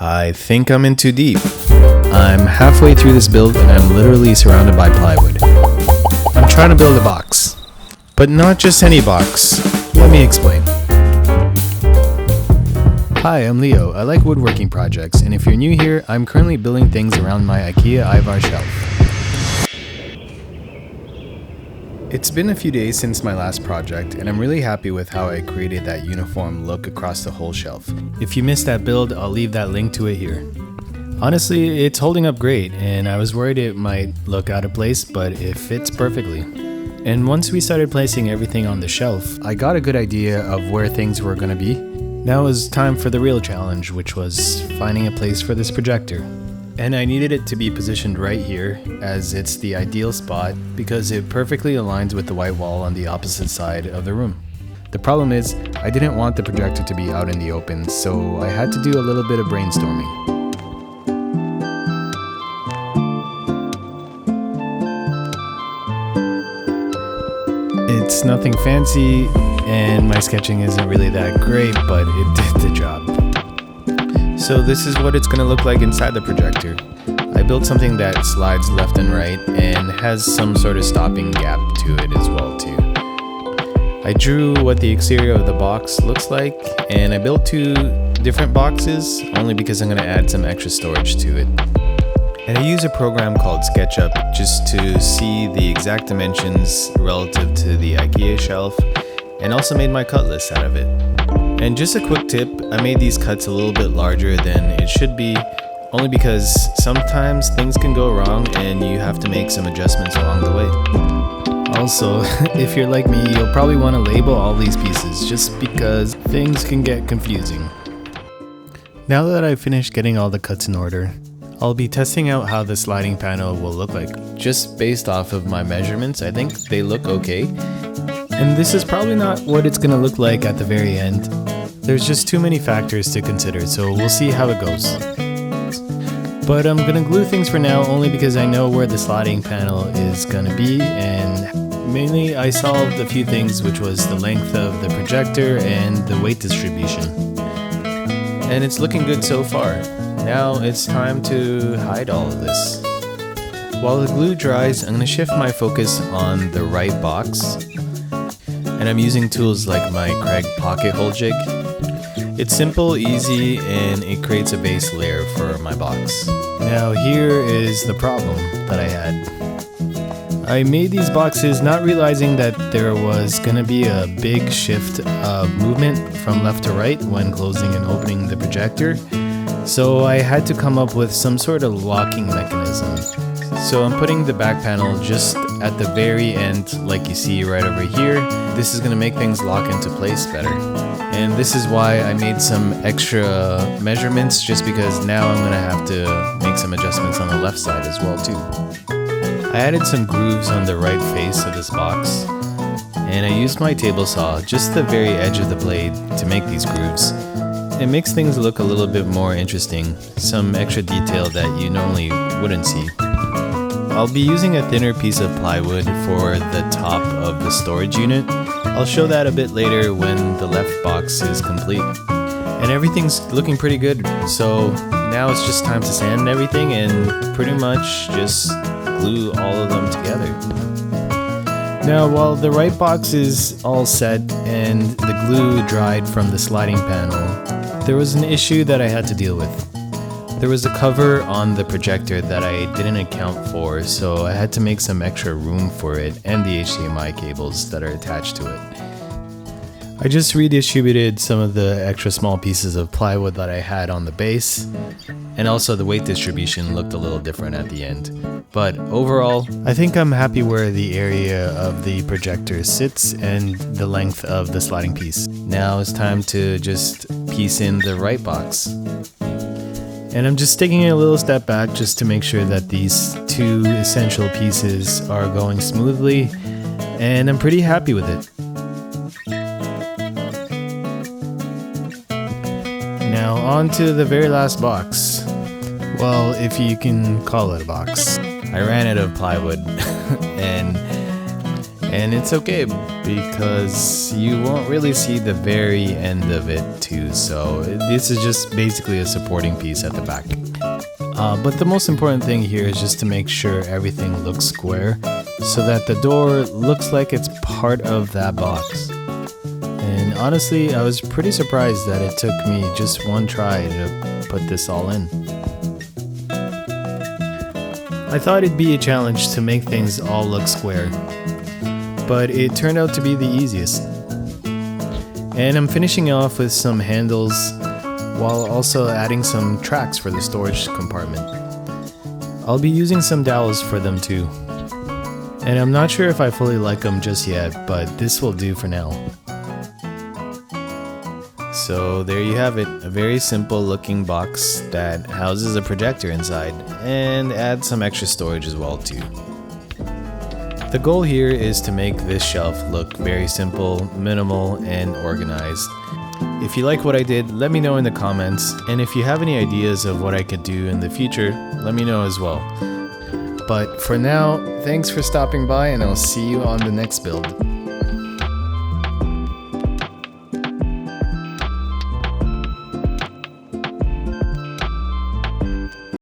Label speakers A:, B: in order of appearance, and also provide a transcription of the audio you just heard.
A: I think I'm in too deep. I'm halfway through this build and I'm literally surrounded by plywood. I'm trying to build a box. But not just any box. Let me explain. Hi, I'm Leo. I like woodworking projects, and if you're new here, I'm currently building things around my IKEA IVAR shelf. It's been a few days since my last project, and I'm really happy with how I created that uniform look across the whole shelf. If you missed that build, I'll leave that link to it here. Honestly, it's holding up great, and I was worried it might look out of place, but it fits perfectly. And once we started placing everything on the shelf, I got a good idea of where things were going to be. Now it was time for the real challenge, which was finding a place for this projector. And I needed it to be positioned right here, as it's the ideal spot because it perfectly aligns with the white wall on the opposite side of the room. The problem is, I didn't want the projector to be out in the open, so I had to do a little bit of brainstorming. It's nothing fancy, and my sketching isn't really that great, but it did the job. So this is what it's going to look like inside the projector. I built something that slides left and right and has some sort of stopping gap to it as well too. I drew what the exterior of the box looks like, and I built 2 different boxes only because I'm going to add some extra storage to it. And I use a program called SketchUp just to see the exact dimensions relative to the IKEA shelf, and also made my cut list out of it. And just a quick tip, I made these cuts a little bit larger than it should be, only because sometimes things can go wrong and you have to make some adjustments along the way. Also, if you're like me, you'll probably want to label all these pieces just because things can get confusing. Now that I've finished getting all the cuts in order, I'll be testing out how the sliding panel will look like. Just based off of my measurements, I think they look okay. And this is probably not what it's gonna look like at the very end. There's just too many factors to consider, so we'll see how it goes. But I'm gonna glue things for now only because I know where the sliding panel is gonna be, and mainly I solved a few things, which was the length of the projector and the weight distribution. And it's looking good so far. Now it's time to hide all of this. While the glue dries, I'm going to shift my focus on the right box. And I'm using tools like my Craig pocket hole jig. It's simple, easy, and it creates a base layer for my box. Now here is the problem that I had. I made these boxes not realizing that there was going to be a big shift of movement from left to right when closing and opening the projector. So I had to come up with some sort of locking mechanism. So I'm putting the back panel just at the very end, like you see right over here. This is going to make things lock into place better. And this is why I made some extra measurements, just because now I'm going to have to make some adjustments on the left side as well too. I added some grooves on the right face of this box, and I used my table saw, just the very edge of the blade, to make these grooves. It makes things look a little bit more interesting, some extra detail that you normally wouldn't see. I'll be using a thinner piece of plywood for the top of the storage unit. I'll show that a bit later when the left box is complete. And everything's looking pretty good, so now it's just time to sand everything and pretty much just glue all of them together. Now, while the right box is all set and the glue dried from the sliding panel, there was an issue that I had to deal with. There was a cover on the projector that I didn't account for, so I had to make some extra room for it and the HDMI cables that are attached to it. I just redistributed some of the extra small pieces of plywood that I had on the base, and also the weight distribution looked a little different at the end. But overall, I think I'm happy where the area of the projector sits and the length of the sliding piece. Now it's time to just piece in the right box. And I'm just taking a little step back just to make sure that these 2 essential pieces are going smoothly, and I'm pretty happy with it. Now on to the very last box. Well, if you can call it a box. I ran out of plywood and And it's okay because you won't really see the very end of it too, so this is just basically a supporting piece at the back. But the most important thing here is just to make sure everything looks square so that the door looks like it's part of that box. And honestly, I was pretty surprised that it took me just one try to put this all in. I thought it'd be a challenge to make things all look square, but it turned out to be the easiest. And I'm finishing off with some handles while also adding some tracks for the storage compartment. I'll be using some dowels for them too. And I'm not sure if I fully like them just yet, but this will do for now. So there you have it, a very simple looking box that houses a projector inside and adds some extra storage as well too. The goal here is to make this shelf look very simple, minimal, and organized. If you like what I did, let me know in the comments, and if you have any ideas of what I could do in the future, let me know as well. But for now, thanks for stopping by, and I'll see you on the next build.